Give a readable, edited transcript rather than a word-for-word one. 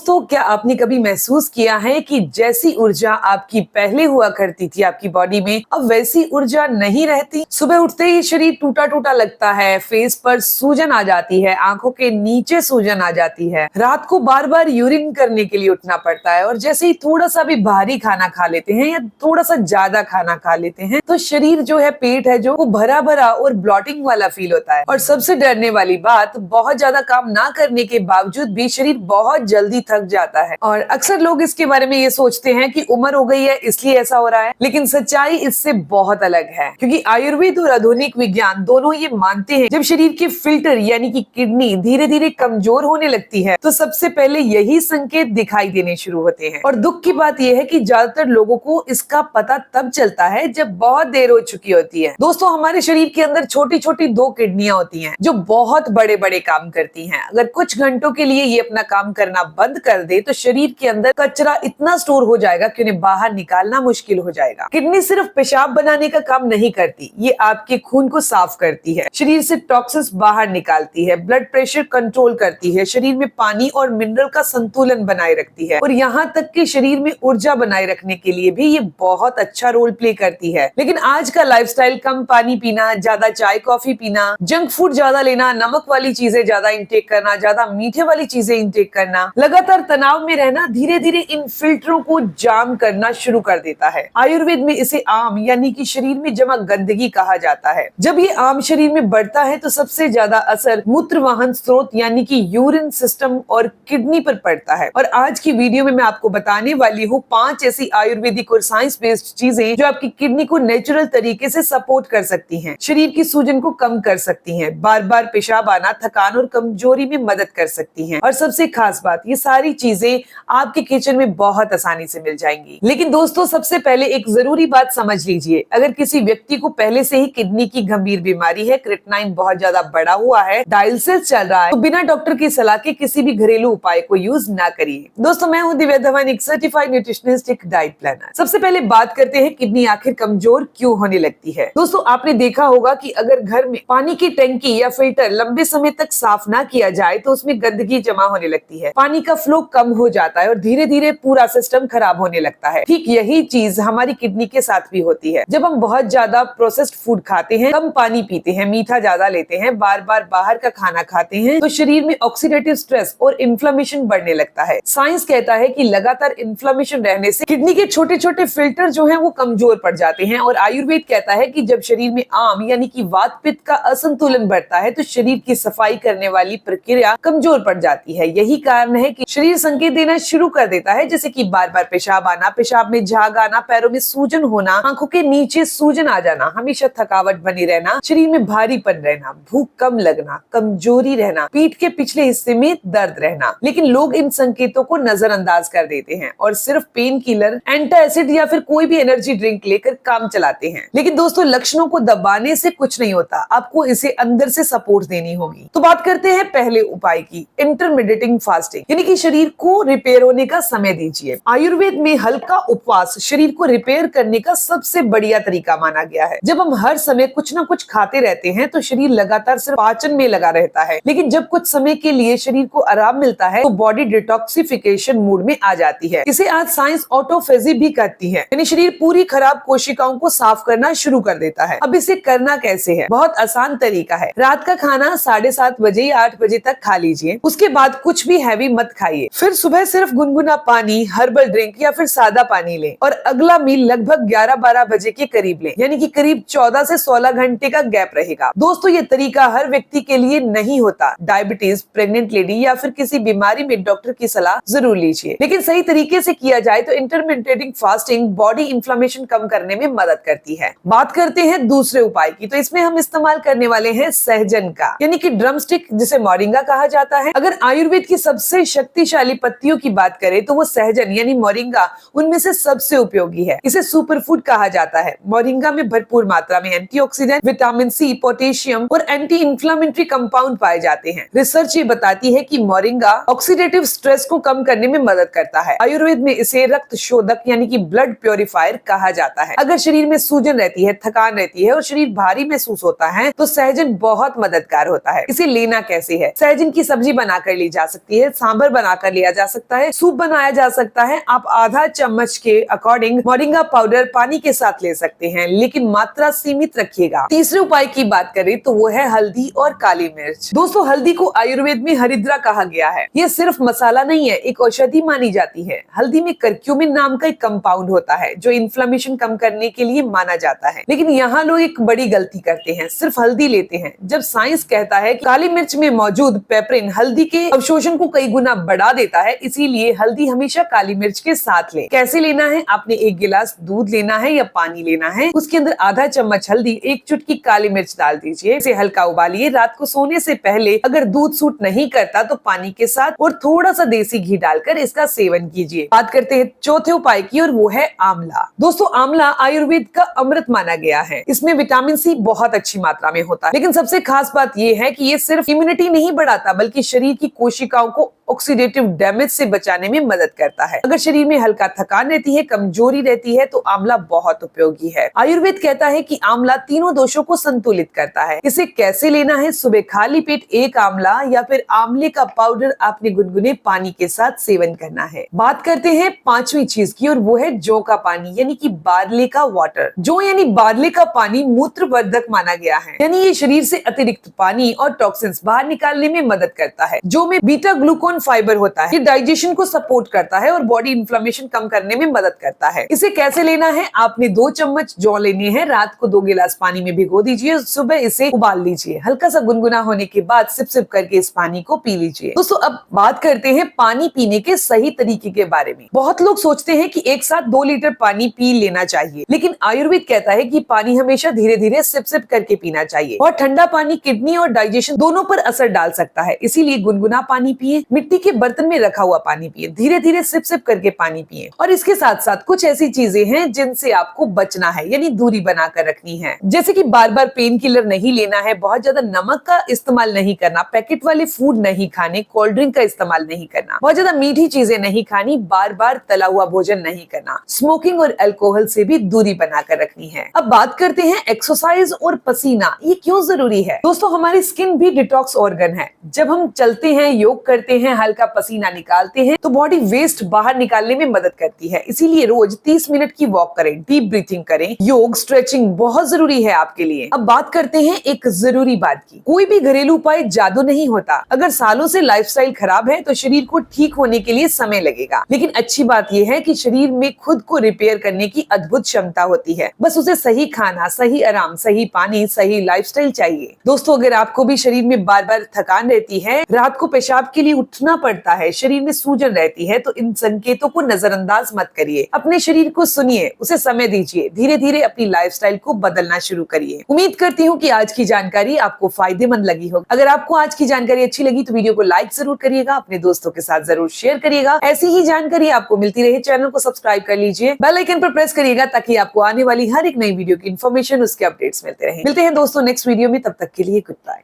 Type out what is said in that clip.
तो क्या आपने कभी महसूस किया है कि जैसी ऊर्जा आपकी पहले हुआ करती थी आपकी बॉडी में, अब वैसी ऊर्जा नहीं रहती। सुबह उठते ही शरीर टूटा टूटा लगता है, फेस पर सूजन आ जाती है, आंखों के नीचे सूजन आ जाती है, रात को बार बार यूरिन करने के लिए उठना पड़ता है और जैसे ही थोड़ा सा भी भारी खाना खा लेते हैं या थोड़ा सा ज्यादा खाना खा लेते हैं तो शरीर जो है, पेट है जो, वो भरा भरा और ब्लॉटिंग वाला फील होता है। और सबसे डरने वाली बात, बहुत ज्यादा काम ना करने के बावजूद भी शरीर बहुत जल्दी थक जाता है। और अक्सर लोग इसके बारे में ये सोचते हैं कि उम्र हो गई है इसलिए ऐसा हो रहा है, लेकिन सच्चाई इससे बहुत अलग है। क्योंकि आयुर्वेद और आधुनिक विज्ञान दोनों ये मानते हैं, जब शरीर के फिल्टर यानी कि किडनी धीरे धीरे कमजोर होने लगती है तो सबसे पहले यही संकेत दिखाई देने शुरू होते हैं। और दुख की बात यह है कि ज्यादातर लोगों को इसका पता तब चलता है जब बहुत देर हो चुकी होती है। दोस्तों, हमारे शरीर के अंदर छोटी छोटी दो किडनियां होती हैं जो बहुत बड़े बड़े काम करती हैं। अगर कुछ घंटों के लिए ये अपना काम करना बंद कर दे तो शरीर के अंदर कचरा इतना स्टोर हो जाएगा कि उन्हें बाहर निकालना मुश्किल हो जाएगा। किडनी सिर्फ पेशाब बनाने का काम नहीं करती, ये आपके खून को साफ करती है, शरीर से टॉक्सिन्स बाहर निकालती है, ब्लड प्रेशर कंट्रोल करती है, शरीर में पानी और मिनरल का संतुलन बनाए रखती है और यहाँ तक कि शरीर में ऊर्जा बनाए रखने के लिए भी ये बहुत अच्छा रोल प्ले करती है। लेकिन आज का लाइफस्टाइल, कम पानी पीना, ज्यादा चाय कॉफी पीना, जंक फूड ज्यादा लेना, नमक वाली चीजें ज्यादा इंटेक करना, ज्यादा मीठे वाली चीजें इंटेक करना, लगातार तनाव में रहना धीरे धीरे इन फिल्टरों को जाम करना शुरू कर देता है। आयुर्वेद में इसे आम यानी कि शरीर में जमा गंदगी कहा जाता है। जब ये आम शरीर में बढ़ता है तो सबसे ज्यादा असर मूत्र वाहन स्रोत यानी कि यूरिन सिस्टम और किडनी पर पड़ता है। और आज की वीडियो में मैं आपको बताने वाली हूँ 5 ऐसी आयुर्वेदिक और साइंस बेस्ड चीजें जो आपकी किडनी को नेचुरल तरीके से सपोर्ट कर सकती हैं, शरीर की सूजन को कम कर सकती हैं, बार बार पेशाब आना, थकान और कमजोरी में मदद कर सकती हैं। और सबसे खास बात, ये सारी चीजें आपके किचन में बहुत आसानी से मिल जाएंगी। लेकिन दोस्तों, सबसे पहले एक जरूरी बात समझ लीजिए, अगर किसी व्यक्ति को पहले से ही किडनी की गंभीर बीमारी है, क्रिएटिनिन बहुत ज्यादा बढ़ा हुआ है, डायलिसिस चल रहा है, तो बिना डॉक्टर की सलाह के किसी भी घरेलू उपाय को यूज ना करिए। दोस्तों, मैं हूँ दिव्या धवन, एक सर्टिफाइड न्यूट्रिशनिस्ट, एक डाइट प्लानर। सबसे पहले बात करते हैं किडनी आखिर कमजोर क्यों होने लगती है। दोस्तों, आपने देखा होगा कि अगर घर में पानी की टंकी या फिल्टर लंबे समय तक साफ ना किया जाए तो उसमें गंदगी जमा होने लगती है, पानी का फ्लो कम हो जाता है और धीरे धीरे पूरा सिस्टम खराब होने लगता है। ठीक यही चीज हमारी किडनी के साथ भी होती है। जब हम बहुत ज्यादा प्रोसेस्ड फूड खाते हैं, कम पानी पीते हैं, मीठा ज्यादा लेते हैं, बार बार बाहर का खाना खाते हैं तो शरीर में ऑक्सीडेटिव स्ट्रेस और इन्फ्लेमेशन बढ़ने लगता है। साइंस कहता है कि लगातार इन्फ्लेमेशन रहने से किडनी के छोटे छोटे फिल्टर जो हैं वो कमजोर पड़ जाते हैं। और आयुर्वेद कहता है कि जब शरीर में आम यानी कि वात पित्त का असंतुलन बढ़ता है तो शरीर की सफाई करने वाली प्रक्रिया कमजोर पड़ जाती है। यही कारण है कि शरीर संकेत देना शुरू कर देता है, जैसे कि बार बार पेशाब आना, पेशाब में झाग आना, पैरों में सूजन होना, आंखों के नीचे सूजन आ जाना, हमेशा थकावट बनी रहना, शरीर में भारीपन रहना, भूख कम लगना, कमजोरी रहना, पीठ के पिछले हिस्से में दर्द रहना। लेकिन लोग इन संकेतों को नजरअंदाज कर देते हैं और सिर्फ पेन किलर, एंटासिड या फिर कोई भी एनर्जी ड्रिंक लेकर काम चलाते हैं। लेकिन दोस्तों, लक्षणों को दबाने से कुछ नहीं होता, आपको इसे अंदर से सपोर्ट देनी होगी। तो बात करते हैं पहले उपाय की, इंटरमिटेंट फास्टिंग, यानी कि शरीर को रिपेयर होने का समय दीजिए। आयुर्वेद में हल्का उपवास शरीर को रिपेयर करने का सबसे बढ़िया तरीका माना गया है। जब हम हर समय कुछ ना कुछ खाते रहते हैं तो शरीर लगातार सिर्फ पाचन में लगा रहता है, लेकिन जब कुछ समय के लिए शरीर को आराम मिलता है तो बॉडी डिटॉक्सिफिकेशन मूड में आ जाती है। इसे आज साइंस ऑटोफेजी भी कहती है, यानी शरीर पूरी खराब कोशिकाओं को साफ करना शुरू कर देता है। अब इसे करना कैसे है? बहुत आसान तरीका है। रात का खाना 7:30 बजे या 8 बजे तक खा लीजिए, उसके बाद कुछ भी हैवी मत खाइए। फिर सुबह सिर्फ गुनगुना पानी, हर्बल ड्रिंक या फिर सादा पानी लें और अगला मील लगभग 11-12 बजे के करीब लें, यानी कि करीब 14 से 16 घंटे का गैप रहेगा। दोस्तों, ये तरीका हर व्यक्ति के लिए नहीं होता। डायबिटीज, प्रेग्नेंट लेडी या फिर किसी बीमारी में डॉक्टर की सलाह जरूर लीजिए। लेकिन सही तरीके से किया जाए तो इंटरमिटेंट फास्टिंग बॉडी इन्फ्लेमेशन कम करने में मदद करती है। बात करते हैं दूसरे उपाय की, तो इसमें हम इस्तेमाल करने वाले हैं सहजन का, यानी कि ड्रम स्टिक, जिसे मोरिंगा कहा जाता है। अगर आयुर्वेद की सबसे शक्तिशाली पत्तियों की बात करें तो वो सहजन यानी मोरिंगा उनमें से सबसे उपयोगी है। इसे सुपरफूड कहा जाता है। मोरिंगा में भरपूर मात्रा में एंटीऑक्सीडेंट, विटामिन सी, पोटेशियम और एंटी इंफ्लेमेटरी कंपाउंड पाए जाते हैं। रिसर्च ये बताती है कि मोरिंगा ऑक्सीडेटिव स्ट्रेस को कम करने में मदद करता है। आयुर्वेद में इसे रक्त शोधक यानी कि ब्लड प्योरीफायर कहा जाता है। अगर शरीर में सूजन रहती है, थकान रहती है और शरीर भारी महसूस होता है तो सहजन बहुत मददगार होता है। इसे लेना कैसे है? सहजन की सब्जी बनाकर ली जा सकती है, सांभर बना बनाकर लिया जा सकता है, सूप बनाया जा सकता है। आप आधा चम्मच के अकॉर्डिंग मोरिंगा पाउडर पानी के साथ ले सकते हैं, लेकिन मात्रा सीमित रखिएगा। तीसरे उपाय की बात करें तो वो है हल्दी और काली मिर्च। दोस्तों, हल्दी को आयुर्वेद में हरिद्रा कहा गया है। ये सिर्फ मसाला नहीं है, एक औषधि मानी जाती है। हल्दी में करक्यूमिन नाम का एक कंपाउंड होता है जो इन्फ्लेमेशन कम करने के लिए माना जाता है। लेकिन यहाँ लोग एक बड़ी गलती करते हैं, सिर्फ हल्दी लेते हैं, जब साइंस कहता है कि काली मिर्च में मौजूद पेपरिन हल्दी के अवशोषण को कई गुना बढ़ा देता है। इसीलिए हल्दी हमेशा काली मिर्च के साथ लें। कैसे लेना है? आपने 1 गिलास दूध लेना है या पानी लेना है, उसके अंदर आधा चम्मच हल्दी, 1 चुटकी काली मिर्च डाल दीजिए, इसे हल्का उबालिए। रात को सोने से पहले अगर दूध सूट नहीं करता तो पानी के साथ और थोड़ा सा देसी घी डालकर इसका सेवन कीजिए। बात करते हैं चौथे उपाय की, और वो है आंवला। दोस्तों, आंवला आयुर्वेद का अमृत माना गया है। इसमें विटामिन सी बहुत अच्छी मात्रा में होता है। लेकिन सबसे खास बात यह है कि ये सिर्फ इम्यूनिटी नहीं बढ़ाता, बल्कि शरीर की कोशिकाओं को ऑक्सीडेटिव डैमेज से बचाने में मदद करता है। अगर शरीर में हल्का थकान रहती है, कमजोरी रहती है, तो आंवला बहुत उपयोगी है। आयुर्वेद कहता है कि आंवला तीनों दोषों को संतुलित करता है। इसे कैसे लेना है? सुबह खाली पेट 1 आंवला या फिर आंवले का पाउडर आपने गुनगुने पानी के साथ सेवन करना है। बात करते हैं 5वीं चीज की, और वो है जौ का पानी, यानी कि बार्ले का वाटर। जौ यानी बार्ले का पानी मूत्रवर्धक माना गया है, यानी ये शरीर से अतिरिक्त पानी और टॉक्सिन्स बाहर निकालने में मदद करता है। जौ में बीटा ग्लूकोन फाइबर होता है, ये डाइजेशन को सपोर्ट करता है और बॉडी इन्फ्लेमेशन कम करने में मदद करता है। इसे कैसे लेना है? आपने 2 चम्मच जौ लेने हैं, रात को 2 गिलास पानी में भिगो दीजिए, सुबह इसे उबाल लीजिए। हल्का सा गुनगुना होने के बाद सिप सिप करके इस पानी को पी लीजिए। दोस्तों, अब बात करते हैं पानी पीने के सही तरीके के बारे में। बहुत लोग सोचते हैं कि एक साथ 2 लीटर पानी पी लेना चाहिए, लेकिन आयुर्वेद कहता है कि पानी हमेशा धीरे धीरे सिप सिप करके पीना चाहिए। और ठंडा पानी किडनी और डाइजेशन दोनों पर असर डाल सकता है, इसीलिए गुनगुना पानी पिए। मिट्टी के बर्तन में रखा हुआ पानी पिए, धीरे धीरे सिप सिप करके पानी पिए। और इसके साथ साथ कुछ ऐसी चीजें हैं जिनसे आपको बचना है, यानी दूरी बनाकर रखनी है। जैसे कि बार बार पेन किलर नहीं लेना है, बहुत ज्यादा नमक का इस्तेमाल नहीं करना, पैकेट वाले फूड नहीं खाने, कोल्ड ड्रिंक का इस्तेमाल नहीं करना, बहुत ज्यादा मीठी चीजें नहीं खानी, बार बार तला हुआ भोजन नहीं करना, स्मोकिंग और अल्कोहल से भी दूरी बनाकर रखनी है। अब बात करते हैं एक्सरसाइज और पसीना, ये क्यों जरूरी है? दोस्तों, हमारी स्किन भी डिटॉक्स ऑर्गन है। जब हम चलते हैं, योग करते हैं, हल्का पसीना निकालते हैं, तो बॉडी वेस्ट बाहर निकालने में मदद करती है। इसीलिए रोज 30 मिनट की वॉक करें, डीप ब्रीथिंग करें, योग स्ट्रेचिंग बहुत जरूरी है आपके लिए। अब बात करते हैं एक जरूरी बात की, कोई भी घरेलू उपाय जादू नहीं होता। अगर सालों से लाइफस्टाइल खराब है तो शरीर को ठीक होने के लिए समय लगेगा, लेकिन अच्छी बात यह है कि शरीर में खुद को रिपेयर करने की अद्भुत क्षमता होती है। बस उसे सही खाना, सही आराम, सही पानी, सही लाइफस्टाइल चाहिए। दोस्तों, अगर आपको भी शरीर में बार बार थकान रहती है, रात को पेशाब के लिए उठना पड़ता है, शरीर में सूजन रहती है, तो इन संकेतों को नजरअंदाज मत करिए। अपने शरीर को सुनिए, उसे समय दीजिए, धीरे धीरे अपनी लाइफस्टाइल को बदलना शुरू करिए। उम्मीद करती हूँ कि आज की जानकारी आपको फायदेमंद लगी होगी। अगर आपको आज की जानकारी अच्छी लगी तो वीडियो को लाइक जरूर करिएगा, अपने दोस्तों के साथ जरूर शेयर करिएगा। ऐसी ही जानकारी आपको मिलती रहे, चैनल को सब्सक्राइब कर लीजिए, बेल आइकन पर प्रेस करिएगा ताकि आपको आने वाली हर एक नई वीडियो की इन्फॉर्मेशन, उसके अपडेट्स मिलते रहे। मिलते हैं दोस्तों नेक्स्ट वीडियो में, तब तक के लिए गुड बाय।